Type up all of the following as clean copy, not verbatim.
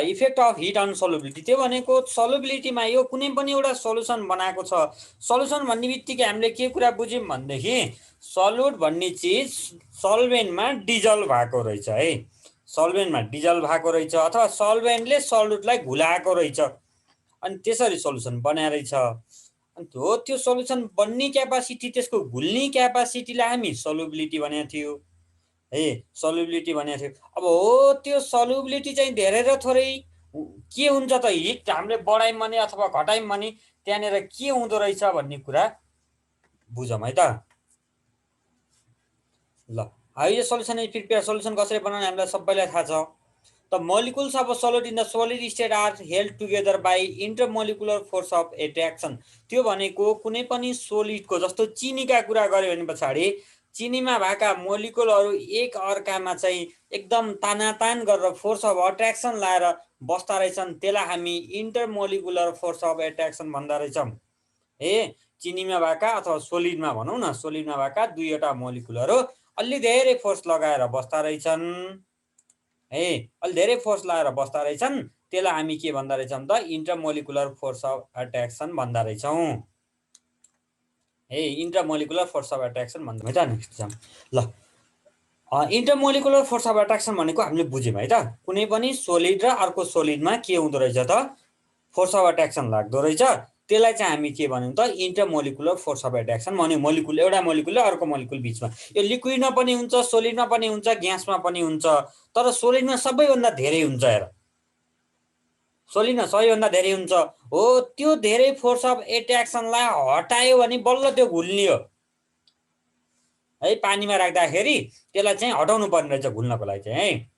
Effect of heat on सल्युबिलिटी, त्यो भनेको सल्युबिलिटीमा यो कुनै पनि एउटा सल्युसन बनाएको छ। सल्युसन भन्ने बित्तिकै हामीले के कुरा बुझ्यौँ भनेदेखि सल्युट भन्ने चिज सल्भेन्टमा डिजल्भ भएको रहेछ है, सल्भेन्टमा डिजल्भ भएको रहेछ अथवा सल्भेन्टले सल्युटलाई घुलाएको रहेछ अनि त्यसरी सल्युसन बनाएरहेछ। अनि त्यो सल्युसन बन्ने क्यापासिटी, त्यसको घुल्ने क्यापासिटीलाई हामी सल्युबिलिटी भनेको थियो है, सल्युबिलिटी भनेको थियो। अब हो त्यो सल्युबिलिटी चाहिँ धेरै र थोरै के हुन्छ त, हिट हामीले बढायौँ भने अथवा घटायौँ भने त्यहाँनिर के हुँदो रहेछ भन्ने कुरा बुझौँ है त। ल यो सल्युसन प्रिपेयर सल्युसन कसरी बनाउने हामीलाई सबैलाई थाहा छ। The molecules of a solid in the solid state are held together by intermolecular force of attraction. त्यो भनेको कुनै पनि सोलिडको, जस्तो चिनीका कुरा गर्यो भने पछाडि चिनीमा भएका मोलिकुलहरू एक अर्कामा चाहिँ एकदम तानातान गरेर फोर्स अफ अट्र्याक्सन लाएर बस्दा रहेछन्, त्यसलाई हामी इन्टरमोलिकुलर फोर्स अफ एट्र्याक्सन भन्दो रहेछौँ। ए चिनीमा भएका अथवा सोलिडमा भनौँ न, सोलिडमा भएका दुईवटा मोलिकुलहरू अलि धेरै फोर्स लगाएर बस्दा रहेछन् है, अलि धेरै फोर्स लगाएर बस्दा रहेछन्, त्यसलाई हामी के भन्दा रहेछौँ त, इन्टरमोलिकुलर फोर्स अफ एट्र्याक्सन भन्दा रहेछौँ है, इन्टरमोलिकुलर फोर्स अफ एट्र्याक्सन भन्दा है त। ल इन्टरमोलिकुलर फोर्स अफ एट्र्याक्सन भनेको हामीले बुझ्यौँ है त, कुनै पनि सोलिड र अर्को सोलिडमा के हुँदो रहेछ त, फोर्स अफ एट्र्याक्सन लाग्दो रहेछ, त्यसलाई चाहिँ हामी के भन्यौँ त, इन्टरमोलिकुलर फोर्स अफ एट्र्याक्सन भन्यो। मोलिकुल, एउटा मोलिकुलले अर्को मोलिकुल बिचमा, यो लिक्विडमा पनि हुन्छ, सोलिडमा पनि हुन्छ, ग्यासमा पनि हुन्छ, तर सोलिडमा सबैभन्दा धेरै हुन्छ। हेर सोलिडमा सबैभन्दा धेरै हुन्छ हो। त्यो धेरै फोर्स अफ एट्र्याक्सनलाई हटायो भने बल्ल त्यो घुल्ने हो है, पानीमा राख्दाखेरि त्यसलाई चाहिँ हटाउनु पर्ने रहेछ घुल्नको लागि चाहिँ है।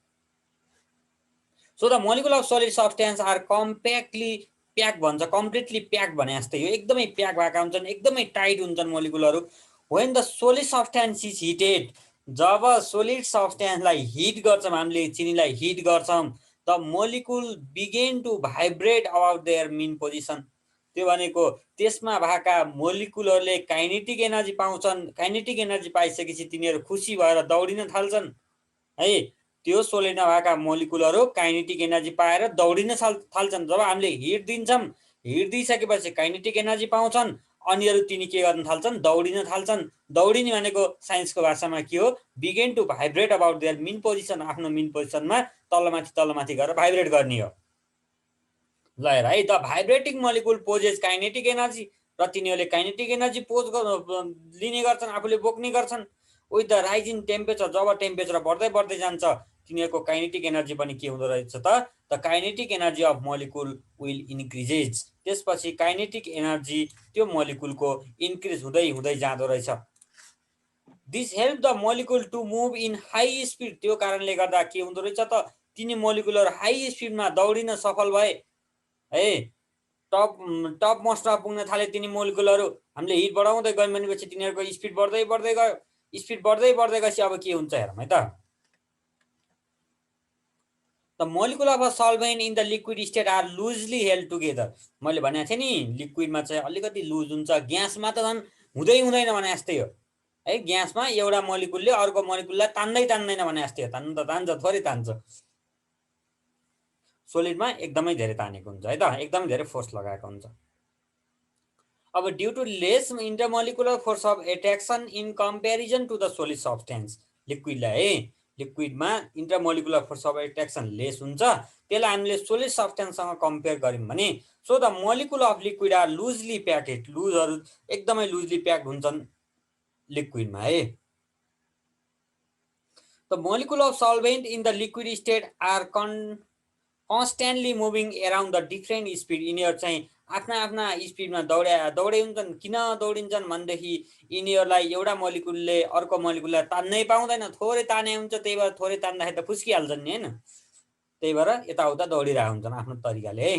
So the molecule of solid substance are compactly pack भन्छ, कम्प्लिटली प्याक भने जस्तै हो, एकदमै प्याक भएका हुन्छन्, एकदमै टाइट हुन्छन् मोलिकुलहरू। When the solid substance is heated, जब सोलिड सब्सटेन्सलाई हिट गर्छौँ हामीले, चिनीलाई हिट गर्छौँ, the molecule begin to vibrate about their mean position. त्यो भनेको त्यसमा भएका मोलिकुलहरूले काइनेटिक एनर्जी पाउँछन्, काइनेटिक एनर्जी पाइसकेपछि तिनीहरू खुसी भएर दौडिन थाल्छन् है। त्यो सोलिडमा भएका मोलिकुलहरू काइनेटिक एनर्जी पाएर दौडिन थाल्छन्। जब हामीले हिट दिन्छौँ, हिट दिइसकेपछि काइनेटिक एनर्जी पाउँछन्, अनिहरू तिनी के गर्न थाल्छन्, दौडिन थाल्छन्। दौडिने भनेको साइन्सको भाषामा के हो, begin to vibrate about their mean position, आफ्नो मेन पोजिसनमा तलमाथि गरेर भाइब्रेट गर्ने हो। ल हेर है, the vibrating molecule possess kinetic energy, र तिनीहरूले काइनेटिक एनर्जी पोज लिने गर्छन्, आफूले बोक्ने गर्छन्। With the rise in temperature, जब टेम्परेचर बढ्दै बढ्दै जान्छ तिनीहरूको काइनेटिक एनर्जी पनि के हुँदो रहेछ त, the kinetic energy of molecule will increases. त्यसपछि काइनेटिक एनर्जी त्यो मोलिकुलको इन्क्रिज हुँदै हुँदै जाँदो रहेछ। This help the molecule to move in high speed, त्यो कारणले गर्दा के हुँदो रहेछ त, तिनी मोलिकुलहरू हाई स्पिडमा दौडिन सफल भए है, टप मोस्टमा पुग्न थाले तिनी मोलिकुलहरू। हामीले हिट बढाउँदै गयौँ भनेपछि तिनीहरूको स्पिड बढ्दै बढ्दै गयो, स्पिड बढ्दै बढ्दै गएपछि अब के हुन्छ हेरौँ है त। The molecule of a solvent in the liquid state are loosely held together. मैले भनेको थिएँ नि लिक्विडमा चाहिँ अलिकति लुज हुन्छ, ग्यासमा त झन् हुँदै हुँदैन भने जस्तै हो है। ग्यासमा एउटा मोलिकुलले अर्को मोलिकुललाई तान्दै तान्दैन भने जस्तै हो, तान्नु त तान्छ, थोरै तान्छ। सोलिडमा एकदमै धेरै तानेको हुन्छ है त, एकदमै धेरै फोर्स लगाएको हुन्छ। अब due to less intermolecular force of attraction in comparison to the solid substance, लिक्विडलाई है, लिक्विडमा intermolecular force of attraction less हुन्छ, त्यसलाई हामीले सोलिड सब्सटेन्ससँग कम्पेयर गऱ्यौँ भने, so the molecule of liquid are loosely packed, लुजहरू एकदमै लुजली प्याक्ड हुन्छन् लिक्विडमा है। The molecule of solvent in the liquid state are constantly moving around the different speed. यिनीहरू चाहिँ आफ्ना आफ्ना स्पिडमा दौडे हुन्छन्। किन दौडिन्छन् भनेदेखि यिनीहरूलाई एउटा मोलिकुलले अर्को मोलिकुललाई तान्नै पाउँदैन, थोरै ताने हुन्छ, त्यही भएर थोरै तान्दाखेरि त फुस्किहाल्छन् नि होइन, त्यही भएर यताउता दौडिरहेको हुन्छन् आफ्नो तरिकाले है।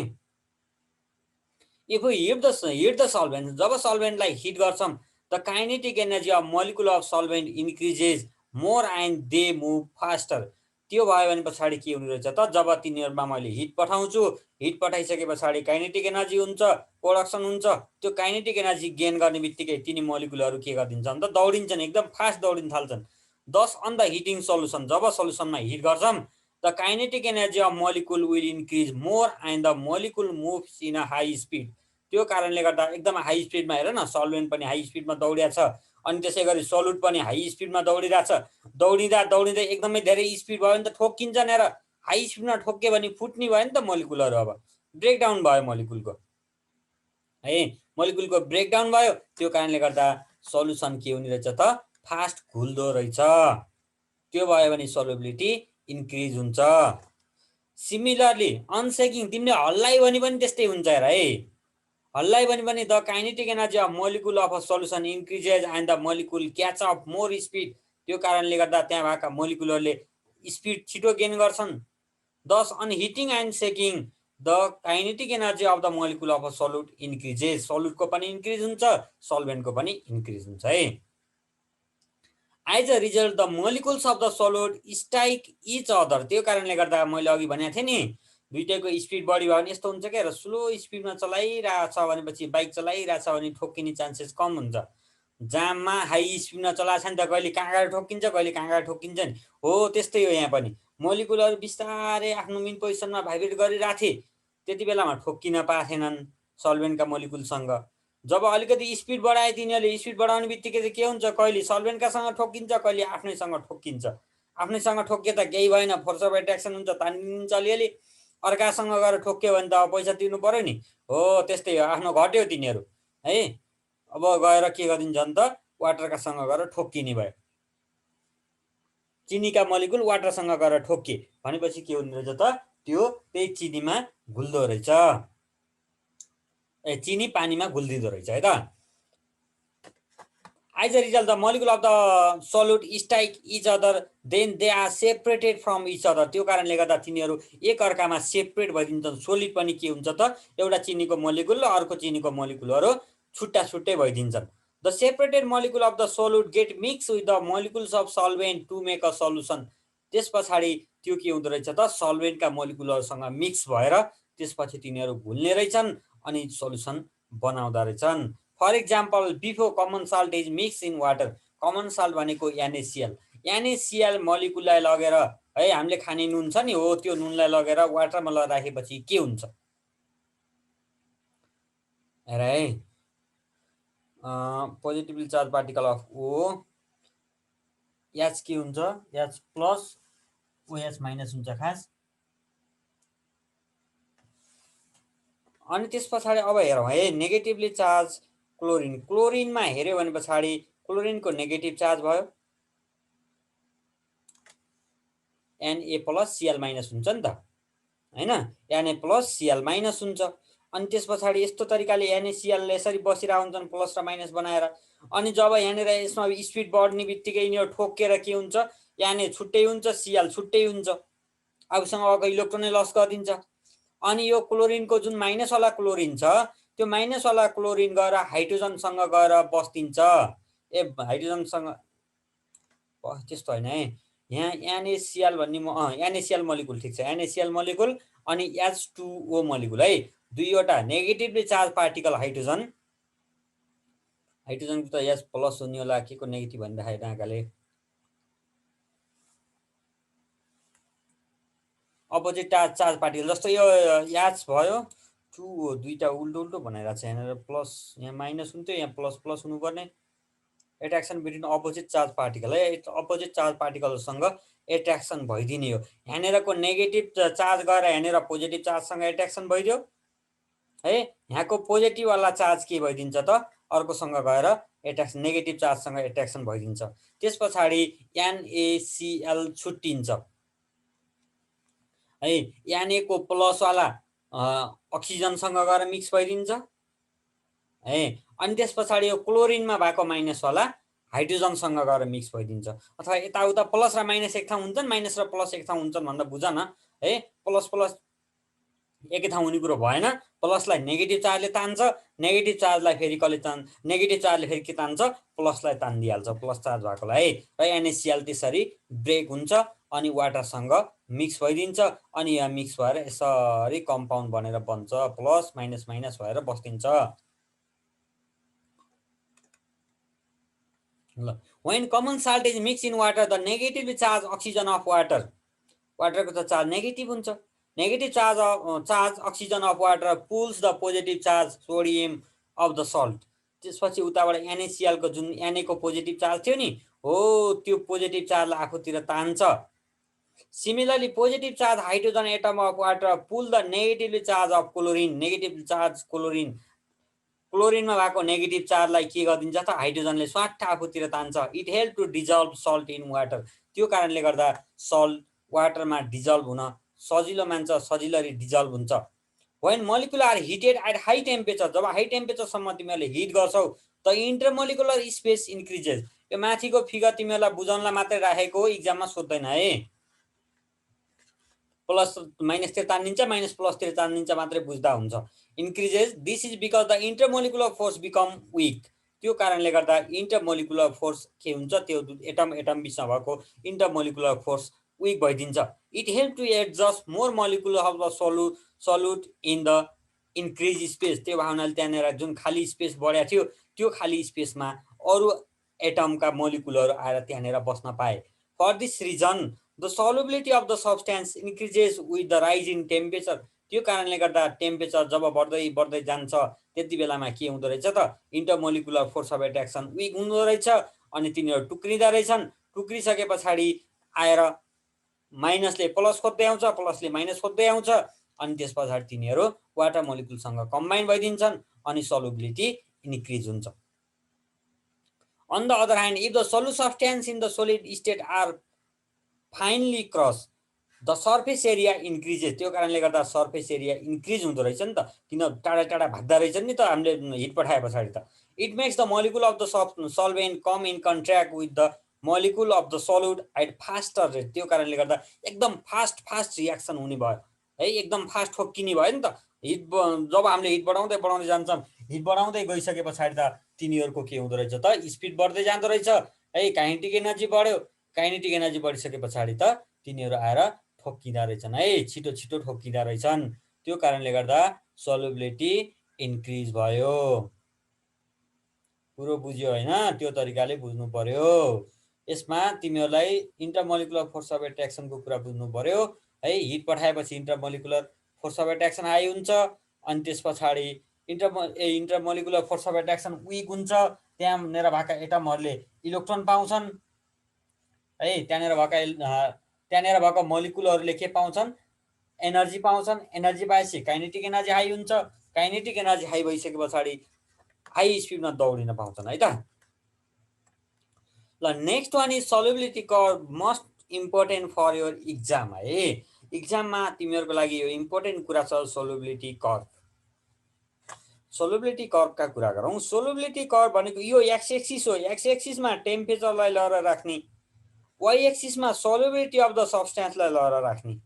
If we heat the solvent, जब सल्भेन्टलाई हिट गर्छौँ, the kinetic energy of molecule of solvent increases more and they move faster. त्यो भयो भने पछाडि के हुने रहेछ त, जब तिनीहरूमा मैले हिट पठाउँछु, हिट पठाइसके पछाडि काइनेटिक एनर्जी हुन्छ, प्रोडक्सन हुन्छ। त्यो काइनेटिक एनर्जी गेन गर्ने बित्तिकै तिनी मोलिकुलहरू के गरिदिन्छन् त, दौडिन्छन्, एकदम फास्ट दौडिन थाल्छन्। Thus on the heating solution, जब सल्युसनमा हिट गर्छौँ, the the kinetic energy of molecule will increase more and the molecule moves in a high speed. त्यो कारणले गर्दा एकदम हाई स्पिडमा हेर न, सल्भेन्ट पनि हाई स्पिडमा दौडिया छ, अनि त्यसै गरी सोलुट पनि हाई स्पिडमा दौडिरहेछ। दौडिँदा दौडिँदै एकदमै धेरै स्पिड भयो भने त ठोक्किन्छ नि, र हाई स्पिडमा ठोक्क्यो भने फुट्ने भयो नि त मोलिकुलहरू, अब ब्रेकडाउन भयो मोलिकुलको है, मोलिकुलको ब्रेकडाउन भयो। त्यो कारणले गर्दा सल्युसन के हुने रहेछ त, फास्ट घुल्दो रहेछ। त्यो भयो भने सोलुबिलिटी इन्क्रिज हुन्छ। सिमिलरली अनसेकिङ, तिमीले हल्लाइ भने पनि त्यस्तै हुन्छ हेर है, हल्लाइ भने पनि the kinetic energy of molecule of a solution increases and the molecule catch up more speed. त्यो कारणले गर्दा त्यहाँ भएका मोलिकुलहरूले स्पिड छिटो गेन गर्छन्। Thus on heating and shaking the kinetic energy of the molecule of a solute increases. सल्युटको पनि increase हुन्छ, सल्भेन्टको पनि इन्क्रिज हुन्छ है। As a result the molecules of the solute strike each other. त्यो कारणले गर्दा मैले अघि भनेको थिएँ नि, दुइटैको स्पिड बढी भयो भने यस्तो हुन्छ क्या, र स्लो स्पिडमा चलाइरहेछ भनेपछि, बाइक चलाइरहेछ भने ठोक्किने चान्सेस कम हुन्छ। जाममा हाई स्पिडमा चलाएको छ नि त, कहिले कहाँ गएर ठोक्किन्छ, कहिले कहाँ गएर ठोक्किन्छ नि, हो त्यस्तै हो यहाँ पनि। मोलिकुलहरू बिस्तारै आफ्नो मेन पोजिसनमा भाइब्रेट गरिरहेको थिए, त्यति बेलामा ठोक्किन पाएनन् सल्भेन्टका मोलिकुलसँग। जब अलिकति स्पिड बढाए तिनीहरूले, स्पिड बढाउने बित्तिकै चाहिँ के हुन्छ, कहिले सल्भेन्टकासँग ठोक्किन्छ, कहिले आफ्नैसँग ठोक्किन्छ। आफ्नैसँग ठोक्किए त केही भएन, फोर्स अफ एट्र्याक्सन हुन्छ, तानिन्छ अलिअलि। अर्कासँग गएर ठोक्क्यो भने त अब पैसा तिर्नु पऱ्यो नि, हो त्यस्तै हो, आफ्नो घट्यो तिनीहरू है। अब गएर के गरिन्छ नि त, वाटरकासँग गएर ठोक्किने भयो। चिनीका मोलिकुल वाटरसँग गएर ठोक्किए भनेपछि के हुने रहेछ त, त्यो त्यही चिनीमा घुल्दो रहेछ, चिनी पानीमा घुल्दिँदो रहेछ है त। As a result the molecule of the solute strike each other then they are separated from each other. त्यो कारणले गर्दा तिनीहरू एक अर्कामा सेपरेट भइदिन्छन्। सोलिड पनि के हुन्छ त, एउटा चिनीको मोलिकुल र अर्को चिनीको मोलिकुलहरू छुट्टा छुट्टै भइदिन्छन्। The separated molecule of the solute get mix with the molecules of solvent to make a solution. त्यस पछाडि त्यो के हुँदो रहेछ त, सल्भेन्टका मोलिकुलहरूसँग मिक्स भएर त्यसपछि तिनीहरू घुल्ने रहेछन् अनि सल्युसन बनाउँदा रहेछन्। For example before common salt is mix in water. Common salt भनेको एनएसिएल। एनएसिएल मोलिकुललाई लगेर है, हामीले खाने नुन छ नि, हो त्यो नुनलाई लगेर वाटरमा राखेपछि के हुन्छ हेर है, positively charge particle of O H के हुन्छ, एच प्लस ओएच माइनस हुन्छ खास। अनि त्यस पछाडि अब हेरौँ है, नेगेटिभली चार्ज क्लोरिन। क्लोरिनमा हेऱ्यो भने पछाडि क्लोरिनको नेगेटिभ चार्ज भयो, एनए प्लस सिएल माइनस हुन्छ नि त हैन, एनए प्लस सिएल माइनस हुन्छ। अनि त्यस पछाडि यस्तो तरिकाले एनएसिएल यसरी बसिरहेको हुन्छन् प्लस र माइनस बनाएर। अनि जब यहाँनिर यसमा स्पिड बढ्ने बित्तिकै यिनीहरू ठोक्केर के हुन्छ, एनए छुट्टै हुन्छ, सिएल छुट्टै हुन्छ, आफूसँग अब इलेक्ट्रोनै लस गरिदिन्छ। अनि यो क्लोरिनको जुन माइनसवाला क्लोरिन छ, त्यो माइनसवाला क्लोरिन गएर हाइड्रोजनसँग गएर बस्दिन्छ। हाइड्रोजनसँग त्यस्तो होइन है, यहाँ एनएसिएल भन्ने एनएसिएल मोलिकुल ठिक छ, एनएसिएल मोलिकुल अनि H2O मोलिकुल है, दुईवटा नेगेटिभली चार्ज पार्टिकल हाइड्रोजन। हाइड्रोजनको त एच प्लस हुने होला, के को नेगेटिभ भन्दाखेरि आँखाले अपोजिट चार्ज पार्टिकल, जस्तो यो एच भयो 2O, दुईटा उल्टो उल्टो बनाइरहेको छ यहाँनिर, प्लस यहाँ माइनस हुन्थ्यो, यहाँ प्लस प्लस हुनुपर्ने। Attraction between opposite charge particle है, अपोजिट चार्ज पार्टिकलसँग एट्र्याक्सन भइदिने हो। यहाँनिरको नेगेटिभ चार्ज गएर यहाँनिर पोजिटिभ चार्जसँग एट्र्याक्सन भइदियो है, यहाँको पोजिटिभवाला चार्ज के भइदिन्छ त, अर्कोसँग गएर एट्र्याक्सन, नेगेटिभ चार्जसँग एट्र्याक्सन भइदिन्छ। त्यस पछाडि एनएसिएल छुट्टिन्छ है, एनएको प्लसवाला अक्सिजनसँग गएर मिक्स भइदिन्छ है। अनि त्यस पछाडि यो क्लोरिनमा भएको माइनसवाला हाइड्रोजनसँग गएर मिक्स भइदिन्छ। अथवा यताउता प्लस र माइनस एक ठाउँ हुन्छन्, माइनस र प्लस एक ठाउँ हुन्छन् भन्दा बुझ न है, प्लस प्लस एकै ठाउँ हुने कुरो भएन। प्लसलाई नेगेटिभ चार्जले तान्छ, नेगेटिभ चार्जलाई फेरि कसले नेगेटिभ चार्जले फेरि के तान्छ, प्लसलाई तानिदिइहाल्छ, प्लस चार्ज भएकोलाई है। र एनएसिएल त्यसरी ब्रेक हुन्छ अनि वाटरसँग मिक्स भइदिन्छ, अनि यहाँ मिक्स भएर यसरी कम्पाउन्ड बनेर बन्छ, प्लस माइनस माइनस भएर बस्दिन्छ ल। When common salt is mixed in water, the negatively charged oxygen of water वाटरको त चार्ज नेगेटिभ हुन्छ। Negative charge oxygen of water pulls the positive charge sodium of the salt. त्यसपछि उताबाट NaCl को जुन Na को positive charge थियो नि हो त्यो पोजिटिभ चार्जलाई आफूतिर तान्छ। Similarly positive charge hydrogen atom of water pull the negatively charge of chlorine. Negative charge क्लोरिनमा भएको नेगेटिभ चार्जलाई के गरिदिन्छ त हाइड्रोजनले स्वाट आफूतिर तान्छ। It help to dissolve salt in water. त्यो कारणले गर्दा सल्ट वाटरमा डिजल्भ हुन सजिलो मान्छ, सजिलरी डिजल्भ हुन्छ। When molecule are heated at high temperature, जब हाई टेम्परेचरसम्म तिमीहरूले हिट गर्छौ त इन्टरमोलिकुलर स्पेस इन्क्रिजेस। यो माथिको फिगर तिमीहरूलाई बुझाउनलाई मात्रै राखेको, इक्जाममा सोध्दैन है। प्लस माइनसतिर तानिन्छ, माइनस प्लसतिर तानिन्छ मात्रै बुझ्दा हुन्छ। Increases this is because the intermolecular force become weak. त्यो कारणले गर्दा इन्टरमोलिकुलर फोर्स के हुन्छ, त्यो एटम बिचमा भएको इन्टरमोलिकुलर फोर्स विक भइदिन्छ। It help to adjust more molecule of the solute in the increase space. त्यो भावनाले त्यहाँनिर जुन खाली स्पेस बढेको थियो त्यो खाली स्पेसमा अरू एटमका मोलिकुलहरू आएर त्यहाँनिर बस्न पाए। For this reason the solubility of the substance increases with the rise in temperature. त्यो कारणले गर्दा टेम्परेचर जब बढ्दै बढ्दै जान्छ त्यति बेलामा के हुँदो रहेछ त intermolecular force of attraction weak हुँदो रहेछ अनि तिनीहरू टुक्रिँदा रहेछन्। टुक्रिसके पछाडि आएर माइनसले प्लस खोज्दै आउँछ, प्लसले माइनस खोज्दै आउँछ अनि त्यस पछाडि तिनीहरू वाटर मोलिकुलसँग कम्बाइन भइदिन्छन् अनि सल्युबिलिटी इन्क्रिज हुन्छ। On the other hand if the solute substance in the solid state are finally cross the surface area increases. त्यो कारणले गर्दा सर्फेस एरिया इन्क्रिज हुँदो रहेछ नि त, किन टाढा टाढा भाग्दा रहेछन् नि त हामीले हिट पठाए पछाडि त। It makes the molecule of the solvent come in contact with the molecule of the solute at faster rate. त्यो कारणले गर्दा एकदम फास्ट रियाक्सन हुने भयो है, एकदम फास्ट ठोक्किने भयो नि त। हिट जब हामीले हिट बढाउँदै बढाउँदै जान्छौँ, हिट बढाउँदै गइसके पछाडि त तिनीहरूको के हुँदो रहेछ त स्पिड बढ्दै जाँदो रहेछ है। काइनेटिक एनर्जी बढ्यो, काइनेटिक एनर्जी बढिसके पछाडि त तिनीहरू आएर ठोक्किँदा रहेछन् है, छिटो छिटो ठोक्किँदा रहेछन्। त्यो कारणले गर्दा सल्युबिलिटी इन्क्रिज भयो। कुरो बुझ्यो होइन, त्यो तरिकाले बुझ्नु पर्यो। यसमा तिमीहरूलाई इन्टरमोलिकुलर फोर्स अफ एट्र्याक्सनको कुरा बुझ्नु पर्यो है। हिट पठाएपछि intermolecular force of attraction high हुन्छ अनि त्यस पछाडि intermolecular force of attraction weak हुन्छ। त्यहाँनिर भएका एटमहरूले इलेक्ट्रोन पाउँछन् है, त्यहाँनिर भएको मोलिकुलहरूले के पाउँछन्, एनर्जी पाउँछन्। एनर्जी पाएपछि काइनेटिक एनर्जी हाई हुन्छ, काइनेटिक एनर्जी हाई भइसके पछाडि हाई स्पिडमा दौडिन पाउँछन् है त। ल next one is solubility curve, most important for your exam है। इक्जाममा तिमीहरूको लागि यो इम्पोर्टेन्ट कुरा छ सल्युबिलिटी कर्भ। सल्युबिलिटी कर्भका कुरा गरौँ। सल्युबिलिटी कर्भ भनेको यो एक्स एक्सिस हो, एक्स एक्सिसमा टेम्परेचरलाई लगेर राख्ने, वाइ एक्सिसमा सल्युबिलिटी अफ द सब्सटेन्सलाई लगेर राख्ने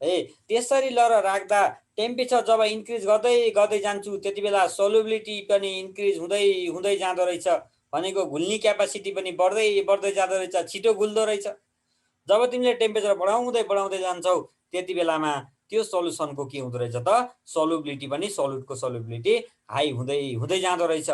है। त्यसरी लगेर राख्दा टेम्परेचर जब इन्क्रिज गर्दै गर्दै जान्छु त्यति बेला सल्युबिलिटी पनि इन्क्रिज हुँदै हुँदै जाँदो रहेछ, भनेको घुल्ने क्यापासिटी पनि बढ्दै बढ्दै जाँदो रहेछ, छिटो घुल्दो रहेछ। जब तिमीले टेम्परेचर बढाउँदै बढाउँदै जान्छौ त्यति बेलामा त्यो सल्युसनको के हुँदो रहेछ त सल्युबिलिटी पनि, सल्युटको सल्युबिलिटी हाई हुँदै हुँदै जाँदो रहेछ।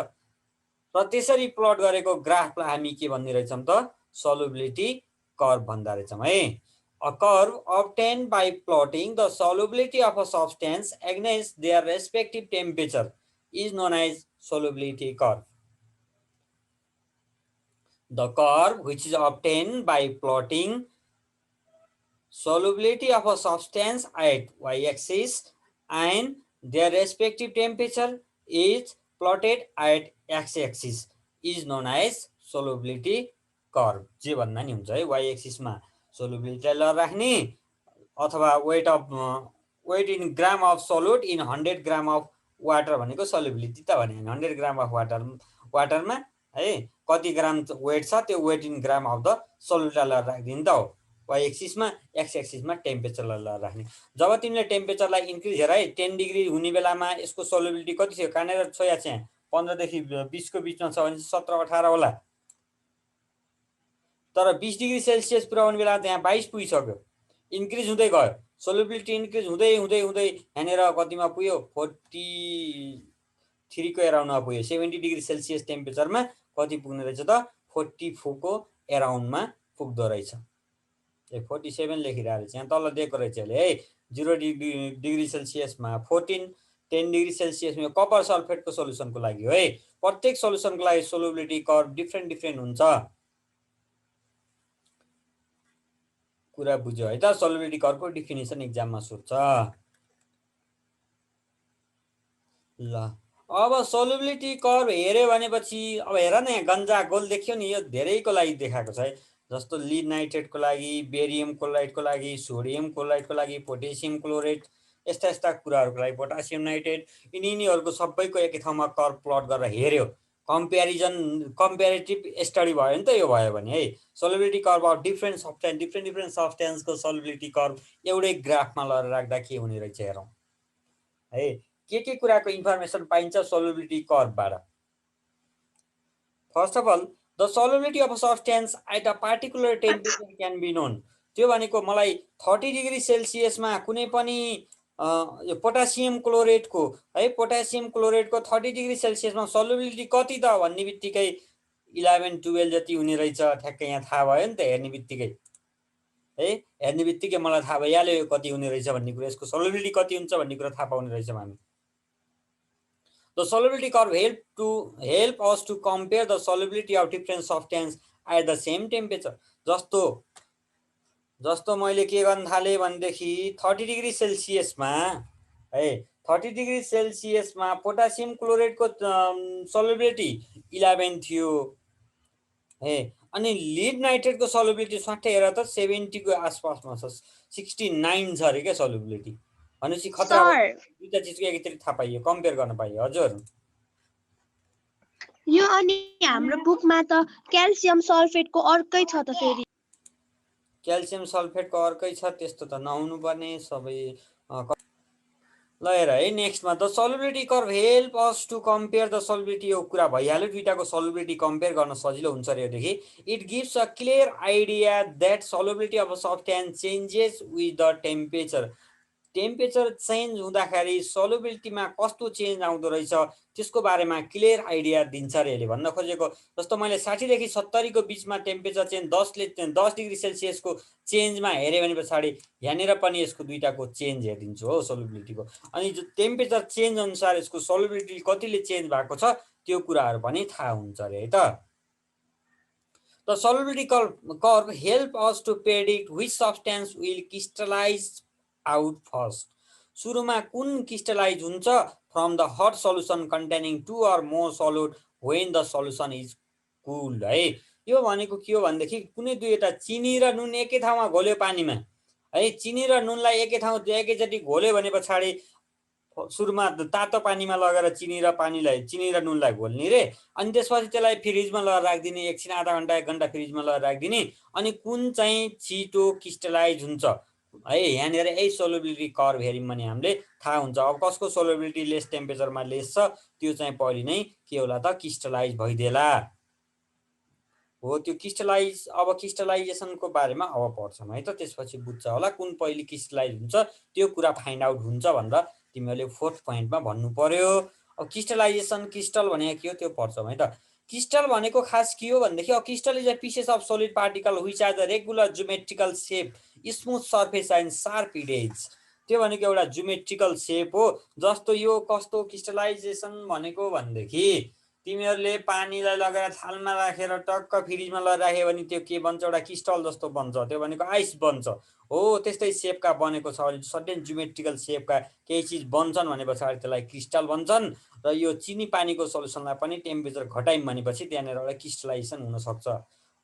र त्यसरी प्लट गरेको ग्राफलाई हामी के भन्ने रहेछौँ त सल्युबिलिटी कर्भ भन्दा रहेछौँ है। A curve obtained by plotting the solubility of a substance against their respective temperature is known as solubility curve. The curve which is obtained by plotting solubility of a substance at y-axis and their respective temperature is plotted at x-axis is known as solubility curve. जे भन्दा नि हुन्छ है, why एक्सिसमा solubility ल राख्ने अथवा weight in gram of solute in 100 gram of water भनेको solubility त भने 100 ग्राम अफ वाटरमा है कति ग्राम वेट छ त्यो weight in gram of the सल्युटलाई ल राखिदिनु त हो। वाइ एक्सिसमा, एक्स एक्सिसमा टेम्परेचरलाई ल राख्ने। जब तिमीले टेम्परेचरलाई इन्क्रिज हेर है 10 डिग्री हुने बेलामा यसको सल्युबिलिटी कति थियो, कहाँनिर छोया छ, 15 देखि 20 को बिचमा छ भने 17-18 होला। तर 20 डिग्री सेल्सियस पुऱ्याउने बेला त्यहाँ 22 पुगिसक्यो, इन्क्रिज हुँदै गयो। सोल्युबिलिटी इन्क्रिज हुँदै हुँदै हुँदै यहाँनिर कतिमा पुग्यो 43 को एराउन्डमा पुग्यो। 70 डिग्री सेल्सियस टेम्परेचरमा कति पुग्ने रहेछ त 44 को एराउन्डमा पुग्दो रहेछ। ए 47 लेखिरहेको रहेछ यहाँ तल दिएको रहेछ अहिले है 0 डिग्री सेल्सियसमा 14 10 डिग्री सेल्सियसमा यो कपर सल्फेटको सोल्युसनको लागि हो है प्रत्येक सोल्युसनको लागि सोलुबिलिटी कर्भ डिफ्रेन्ट डिफ्रेन्ट हुन्छ कुरा बुझ्यो है त सोलुबिलिटी कर्भको डिफिनेसन एक्जाममा सोध्छ ल अब सोलुबिलिटी कर्भ हेऱ्यो भनेपछि अब हेर न यहाँ गन्जा गोल देख्यो नि यो धेरैको लागि देखाएको छ है जस्तो लिड नाइट्रेटको लागि बेरियम क्लोराइडको लागि सोडियम क्लोराइडको लागि पोटेसियम क्लोराइड यस्ता यस्ता कुराहरूको लागि पोटासियम नाइट्रेट यिनीहरूको सबैको एकै ठाउँमा कर्भ प्लट गरेर हेऱ्यो कम्पेरिटिभ स्टडी भयो नि त यो भयो भने है solubility curve of different different सब्सटेन्सको सोलुबिलिटी कर्भ एउटै ग्राफमा लगेर राख्दा के हुने रहेछ हेरौँ है के कुराको इन्फर्मेसन पाइन्छ सोलुबिलिटी कर्भबाट first of all the solubility of a substance at a particular temperature can be known त्यो भनेको मलाई 30 डिग्री सेल्सियसमा कुनै पनि यो पोटासियम क्लोरेटको है पोटासियम क्लोरेटको 30 डिग्री सेल्सियसमा सोलुबिलिटी कति त भन्ने बित्तिकै 11 12 जति हुने रहेछ ठ्याक्कै यहाँ थाहा भयो नि त हेर्ने बित्तिकै है हेर्ने बित्तिकै मलाई थाहा भइहाल्यो यो कति हुने रहेछ भन्ने कुरा यसको सोलुबिलिटी कति हुन्छ भन्ने कुरा थाहा पाउने रहेछौँ हामी The solubility curve help us to compare the solubility of different substance at the same temperature. जस्तो मैले के गर्न थालेँ भनेदेखि 30 डिग्री सेल्सियसमा है 30 डिग्री सेल्सियसमा पोटासियम क्लोराइडको सल्युबिलिटी 11 थियो है अनि लिड नाइट्रेटको सल्युबिलिटी स्वाट्टै हेर त 70 को आसपासमा छ 69 छ अरे क्या सल्युबिलिटी भनेपछि खतरा दुईटा चिजको एकैचोटि थाहा पाइयो कम्पेयर गर्न पाइयो हजुर यो अनि हाम्रो बुकमा त क्याल्सियम सल्फेटको अर्कै छ त फेरि क्याल्सियम सल्फेटको अर्कै छ त्यस्तो त नहुनु पर्ने सबै ल हेर है नेक्स्टमा the solubility curve help us to compare the solubility यो कुरा भइहाल्यो दुईटाको सल्युबिलिटी कम्पेयर गर्न सजिलो हुन्छ अरे योदेखि it gives a clear idea that solubility of a substance changes with the temperature temperature change हुँदाखेरि सल्युबिलिटीमा कस्तो चेन्ज आउँदो रहेछ त्यसको बारेमा क्लियर आइडिया दिन्छ अरे यसले भन्न खोजेको जस्तो मैले 60 देखि 70 को बिचमा टेम्परेचर चेन्ज 10 डिग्री सेल्सियसको चेन्जमा हेऱ्यो भने पछाडि यहाँनिर पनि यसको दुईटाको चेन्ज हेरिदिन्छु हो सल्युबिलिटीको अनि जो टेम्परेचर चेन्ज अनुसार यसको सल्युबिलिटी कतिले चेन्ज भएको छ त्यो कुराहरू पनि थाहा हुन्छ अरे है त The solubility curve help us to predict which substance will crystallize out first. सुरुमा कुन क्रिस्टलाइज हुन्छ from the hot solution containing 2 or more solid when the solution is cool है यो भनेको के हो भनेदेखि कुनै दुईवटा चिनी र नुन एकै ठाउँमा घोल्यो पानीमा है चिनी र नुनलाई एकैचोटि घोल्यो भने पछाडि सुरुमा तातो पानीमा लगेर चिनी र नुनलाई घोल्ने रे अनि त्यसपछि त्यसलाई फ्रिजमा लगेर राखिदिने एकछिन आधा घन्टा 1 घन्टा फ्रिजमा लगेर राखिदिने अनि कुन चाहिँ छिटो क्रिस्टलाइज हुन्छ है यहाँनिर यही सोलुबिलिटी कर्भ हेऱ्यौँ भने हामीले थाहा हुन्छ अब कसको सोलुबिलिटी लेस टेम्परेचरमा लेस छ त्यो चाहिँ पहिले नै के होला त क्रिस्टलाइज भइदिएला हो त्यो क्रिस्टलाइजेसनको बारेमा अब पढ्छौँ है त त्यसपछि बुझ्छ होला कुन पहिले क्रिस्टलाइज हुन्छ त्यो कुरा फाइन्ड आउट हुन्छ भनेर तिमीहरूले 4th पोइन्टमा भन्नु पर्यो अब क्रिस्टलाइजेसन क्रिस्टल भनेको के हो त्यो पढ्छौँ है त क्रिस्टल भनेको खास के हो भनेदेखि अब crystal is a pieces of solid particle which are the regular geometrical shape smooth surface and sharp edges त्यो भनेको एउटा ज्योमेट्रिकल सेप हो जस्तो यो कस्तो क्रिस्टलाइजेसन भनेको भनेदेखि तिमीहरूले पानीलाई लगेर थालमा राखेर टक्क फ्रिजमा लगेर राख्यो भने त्यो के बन्छ एउटा क्रिस्टल जस्तो बन्छ त्यो भनेको आइस बन्छ हो त्यस्तै सेपका बनेको छ भने सर्टेन ज्योमेट्रिकल सेपका केही चिज बन्छन् भने पछाडि त्यसलाई क्रिस्टल भन्छन् र यो चिनी पानीको सल्युसनलाई पनि टेम्परेचर घटायौँ भनेपछि त्यहाँनिर एउटा क्रिस्टलाइजेसन हुनसक्छ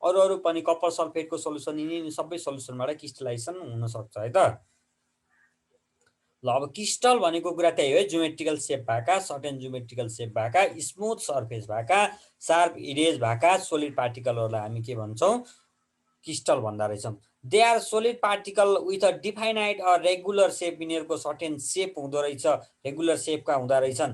अरू पनि कपर सल्फेटको सल्युसन यिनी सबै सल्युसनबाट क्रिस्टलाइजेसन हुनसक्छ है त ल अब क्रिस्टल भनेको कुरा त्यही हो ज्योमेट्रिकल सेप भएका सर्टेन ज्योमेट्रिकल सेप भएका स्मुथ सर्फेस भएका सार्प इरेज भएका सोलिड पार्टिकलहरूलाई हामी के भन्छौँ क्रिस्टल भन्दा रहेछौँ they are solid particle with a definite a regular shape यिनीहरूको सर्टेन सेप हुँदो रहेछ रेगुलर सेपका हुँदो रहेछन्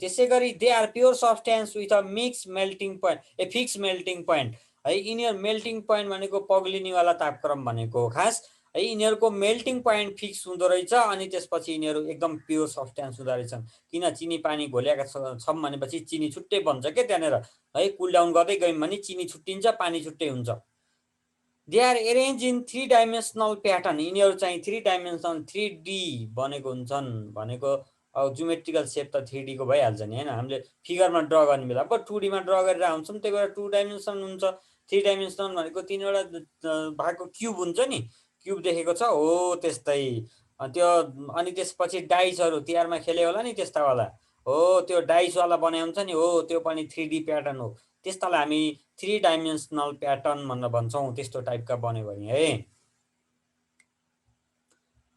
त्यसै गरी they are pure substance with a fix melting point है यिनीहरू मेल्टिङ पोइन्ट भनेको पग्लिनेवाला तापक्रम भनेको खास है यिनीहरूको मेल्टिङ पोइन्ट फिक्स हुँदो रहेछ अनि त्यसपछि यिनीहरू एकदम प्योर सब्सटेन्स हुँदो रहेछन् किन चिनी पानी घोलेका छौँ भनेपछि चिनी छुट्टै बन्छ क्या त्यहाँनिर है कुल डाउन गर्दै गयौँ भने चिनी छुट्टिन्छ पानी छुट्टै हुन्छ they are arrange in 3 dimensional pattern, यिनीहरू चाहिँ 3 डाइमेन्सनल 3D बनेको हुन्छन् भनेको। अब ज्योमेट्रिकल सेप त 3D को भइहाल्छ नि हैन, हामीले फिगरमा ड्र गर्ने बेला अब 2D मा ड्र गरेर आउँछौँ, त्यही भएर 2 डाइमेन्सन हुन्छ। 3 डाइमेन्सनल भनेको 3वटा भागको क्युब हुन्छ नि, क्युब देखेको छ हो त्यस्तै। त्यो अनि त्यसपछि डाइसहरू तिहारमा खेल्यो होला नि त्यस्तावाला, हो त्यो डाइसवाला बनाए हुन्छ नि, हो त्यो पनि 3D प्याटर्न हो। त्यस्तालाई हामी 3 डाइमेन्सनल प्याटर्न भनेर भन्छौँ, त्यस्तो टाइपका बन्यो भने है।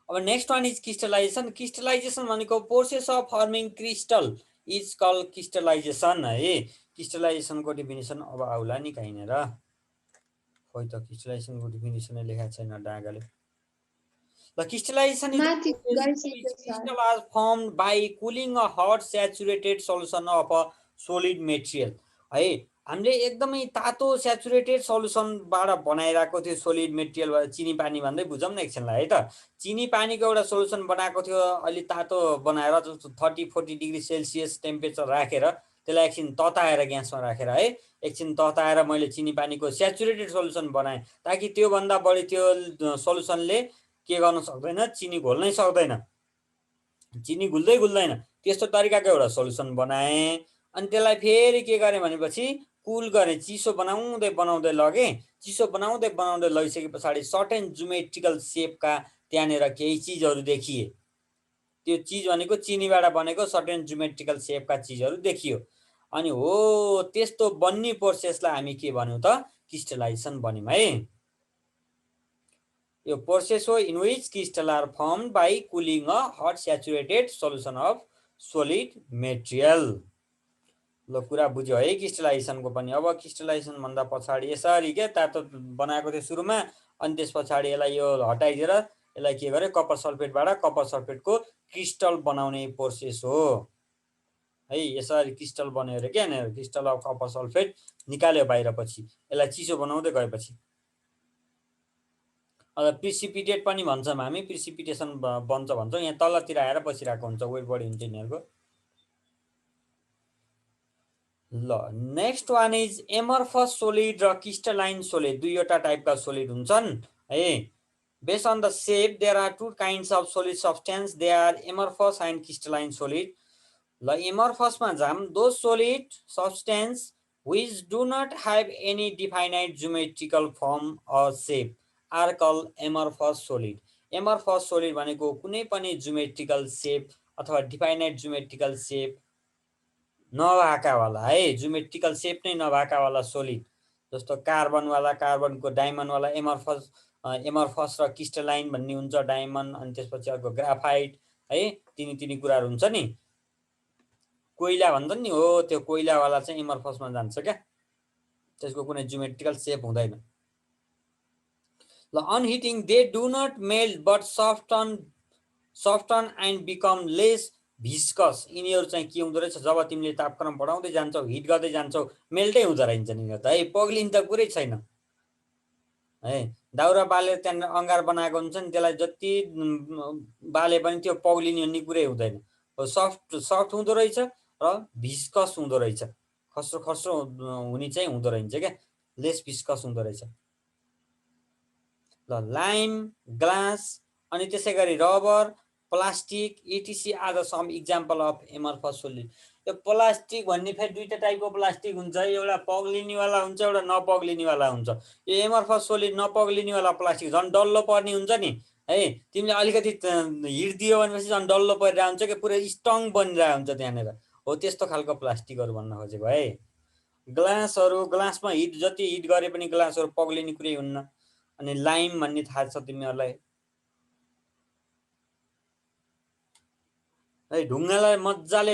अब next one is crystallization. Crystallization भनेको process of forming crystal is call crystallization है। क्रिस्टलाइजेसनको डेफिनेसन अब आउला नि कहीँनिर, खोइ त क्रिस्टलाइजेसनको डेफिनेसनै लेखेको छैन डाँगाले। The crystallization is the माथि process in गरिसक्यो which sir. crystal are formed by cooling a hot saturated solution of a solid material है। हामीले एकदमै तातो सेचुरेटेड सल्युसनबाट बनाइरहेको थियो सोलिड मेटेरियल, चिनी पानी भन्दै बुझौँ न एकछिनलाई है त। चिनी पानीको एउटा सोल्युसन बनाएको थियो, अलि तातो बनाएर 30-40 डिग्री सेल्सियस टेम्परेचर राखेर त्यसलाई एकछिन तताएर ग्यासमा राखेर है, एकछिन तताएर मैले चिनी पानीको सेचुरेटेड सल्युसन बनाएँ, ताकि त्योभन्दा बढी त्यो सल्युसनले के गर्न सक्दैन, चिनी घोल्नै सक्दैन, चिनी घुल्दैन। त्यस्तो तरिकाको एउटा सल्युसन बनाएँ। अनि त्यसलाई फेरि के गरेँ भनेपछि कुल गरेँ, चिसो बनाउँदै बनाउँदै लगेँ। चिसो बनाउँदै बनाउँदै लगिसके पछाडि सर्टेन ज्योमेट्रिकल सेपका त्यहाँनिर केही चिजहरू देखिए। त्यो चिज भनेको चिनीबाट बनेको सर्टेन ज्योमेट्रिकल सेपका चिजहरू देखियो। अनि हो त्यस्तो बन्ने प्रोसेसलाई हामी के भन्यौँ त, क्रिस्टलाइजेसन भन्यौँ है। यो प्रोसेस हो in which crystal are formed by cooling a hot saturated solution of solid material. ल कुरा बुझ्यो है क्रिस्टलाइजेसनको पनि। अब क्रिस्टलाइजेसन भन्दा पछाडि यसरी के तातो बनाएको थियो सुरुमा, अनि त्यस पछाडि यसलाई यो हटाइदिएर यसलाई के गरे, कपर सल्फेटबाट कपर सल्फेटको क्रिस्टल बनाउने प्रोसेस हो है। यसरी क्रिस्टल बन्यो अरे क्या, क्रिस्टल अफ कपर सल्फेट निकाल्यो बाहिर, पछि यसलाई चिसो बनाउँदै गएपछि प्रिसिपिटेट पनि भन्छौँ हामी, प्रिसिपिटेसन बन्छ भन्छौँ। यहाँ तलतिर आएर बसिरहेको हुन्छ, वेट बढी हुन्छ यिनीहरूको। ल next one is amorphous solid र क्रिस्टलाइन सोलिड, दुईवटा टाइपका सोलिड हुन्छन् है। Based on the shape there are two kinds of solid substance, they are amorphous and crystalline solid. ल एमर्फसमा जाम, दो solid substance which do not have any definite geometrical form or shape are called amorphous solid। amorphous solid भनेको कुनै पनि geometrical सेप अथवा definite geometrical सेप नभएकावाला है, geometrical सेप नै नभएकावाला सोलिड, जस्तो कार्बनवाला, कार्बनको डायमन्डवाला एमर्फस, एमर्फस र क्रिस्टलाइन भन्ने हुन्छ डायमन्ड। अनि त्यसपछि अर्को ग्राफाइट है, तिनी कुराहरू हुन्छ नि। कोइला भन्छन् नि, हो त्यो कोइलावाला चाहिँ एमर्फसमा जान्छ क्या, त्यसको कुनै ज्योमेट्रिकल सेप हुँदैन। ल on heating they do not melt but soften and become less viscous. यिनीहरू चाहिँ के हुँदो रहेछ, जब तिमीले तापक्रम बढाउँदै जान्छौ, हिट गर्दै जान्छौ, मेल्टै हुँदो रहेछ यिनीहरू त है, पग्लिन त कुरै छैन है। दाउरा बालेर त्यहाँनिर अँगार बनाएको हुन्छ नि, त्यसलाई जति बाले पनि त्यो पग्लिने भन्ने कुरै हुँदैन। सफ्ट हुँदो रहेछ र भिस्कस हुँदो रहेछ, खस्रो खस्रो हुने चाहिँ हुँदो रहेछ क्या, लेस भिस्कस हुँदो रहेछ। ल लाइम, ग्लास, अनि त्यसै गरी rubber, plastic etc are the some example of amorphous solid. यो प्लास्टिक भन्ने फेरि दुईवटा टाइपको प्लास्टिक हुन्छ, एउटा पग्लिनेवाला हुन्छ, एउटा नपग्लिनेवाला हुन्छ। यो एमर्फस सोलिड नपग्लिनेवाला प्लास्टिक झन् डल्लो पर्ने हुन्छ नि है, तिमीले अलिकति हिट दियो भनेपछि झन् डल्लो परिरहेको हुन्छ कि, पुरै स्ट्रङ बनिरहेको हुन्छ त्यहाँनिर, हो त्यस्तो खालको प्लास्टिकहरू भन्न खोजेको है। ग्लासहरू, ग्लासमा हिट जति हिट गरे पनि ग्लासहरू पग्लिने कुरै हुन्न। अनि लाइम भन्ने थाहा छ तिमीहरूलाई है, ढुङ्गालाई मजाले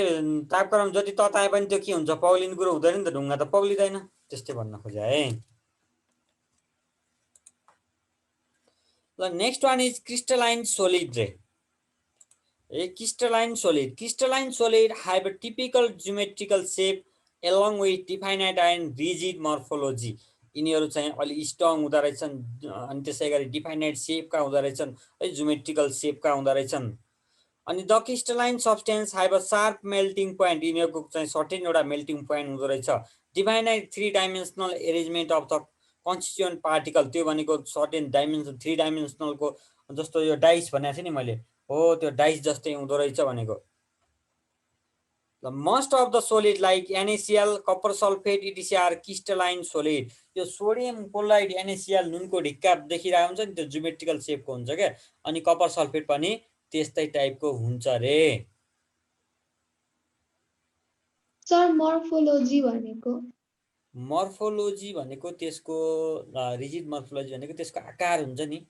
तापक्रम जति तताए पनि त्यो के हुन्छ, पग्लिने कुरो हुँदैन नि त, ढुङ्गा त पग्लिँदैन, त्यस्तै भन्न खोजे है। ल next one is crystalline solid रे। crystalline solid have a typical geometrical shape along with definite and rigid morphology। यिनीहरू चाहिँ अलि स्ट्रङ हुँदो रहेछन्, अनि त्यसै गरी डिफाइनाइट सेपका हुँदो रहेछन् है, ज्योमेट्रिकल सेपका हुँदो रहेछन्। अनि the crystalline substance have a sharp melting point, यिनीहरूको चाहिँ सर्टेन एउटा मेल्टिङ पोइन्ट हुँदो रहेछ। Definite 3 dimensional arrangement of the constituent particle, त्यो भनेको सर्टेन डाइमेन्सन 3 डाइमेन्सनलको जस्तो यो डाइस भनेको थिएँ नि मैले, हो त्यो डाइस जस्तै हुँदो रहेछ भनेको। The most of the solid like NaCl, copper sulfate, etc. are crystalline solid. यो सोडियम क्लोराइड NaCl नुनको ढिक्का देखिरहेको हुन्छ नि, त्यो ज्योमेट्रिकल सेपको हुन्छ क्या। अनि कपर सल्फेट पनि त्यस्तै टाइपको हुन्छ रे। सर मर्फोलोजी भनेको मर्फोलोजी भनेको त्यसको रिजिड मर्फोलोजी भनेको त्यसको आकार हुन्छ नि,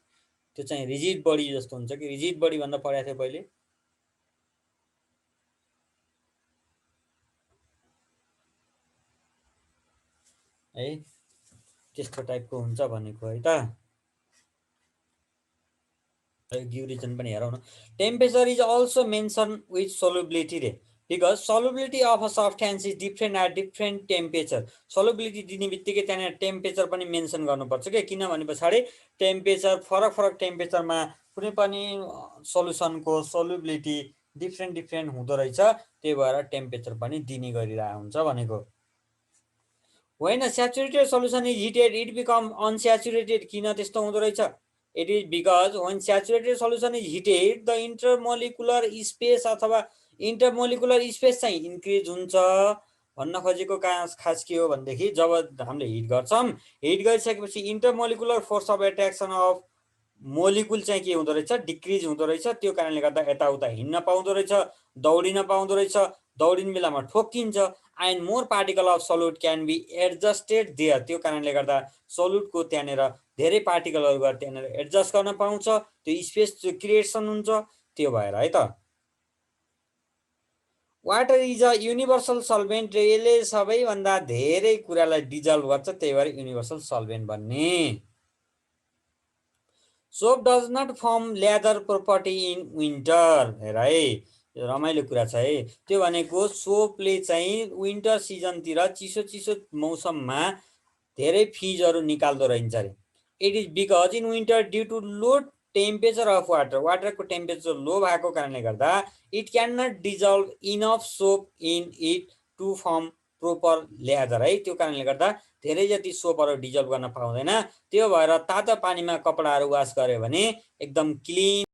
त्यो चाहिँ रिजिड बडी जस्तो हुन्छ कि, रिजिड बडी भनेर पढाएको थियो पहिले। है त्यस्तो टाइपको हुन्छ भनेको है त। ड्युरेसन पनि हेरौँ न। Temperature is also mention with solubility रे, because solubility of a substance is different at different temperature. Solubility दिने बित्तिकै त्यहाँनिर टेम्परेचर पनि मेन्सन गर्नुपर्छ क्या, किनभने पछाडि टेम्परेचर फरक फरक टेम्परेचरमा कुनै पनि सल्युसनको सोलुबिलिटी डिफ्रेन्ट हुँदो रहेछ, त्यही भएर टेम्परेचर पनि दिने गरिरहेको हुन्छ भनेको। होइन saturated solution is heated it become unsaturated, किन त्यस्तो हुँदो रहेछ? It is because when saturated solution is heated, the intermolecular space अथवा intermolecular space चाहिँ इन्क्रिज हुन्छ। भन्न खोजेको खास के हो भनेदेखि जब हामीले हिट गर्छौँ, हिट गरिसकेपछि intermolecular force of attraction of molecule चाहिँ के हुँदो रहेछ, डिक्रिज हुँदो रहेछ। त्यो कारणले गर्दा यताउता हिँड्न पाउँदो रहेछ, दौडिन पाउँदो रहेछ, दौडिने बेलामा ठोक्किन्छ। And more particle of solute can be adjusted there, त्यो कारणले गर्दा सल्युटको त्यहाँनिर धेरै पार्टिकलहरू गएर त्यहाँनिर एडजस्ट गर्न पाउँछ, त्यो स्पेस क्रिएसन हुन्छ, त्यो भएर है त। Water is a universal solvent, यसले सबैभन्दा धेरै कुरालाई डिजल्भ गर्छ, त्यही भएर युनिभर्सल सल्भेन्ट भन्ने। Soap does not form lather property in winter, हेर है रमाइलो कुरा छ है। त्यो भनेको सोपले चाहिँ विन्टर सिजनतिर चिसो चिसो मौसममा धेरै फिजहरू निकाल्दो रहन्छ अरे। It is because in winter due to low temperature of water, वाटरको टेम्परेचर लो भएको कारणले गर्दा it can not dissolve enough soap in it to form proper lather है। त्यो कारणले गर्दा धेरै जति सोपहरू डिजल्भ गर्न पाउँदैन, त्यो भएर तातो पानीमा कपडाहरू वास गर्यो भने एकदम क्लिन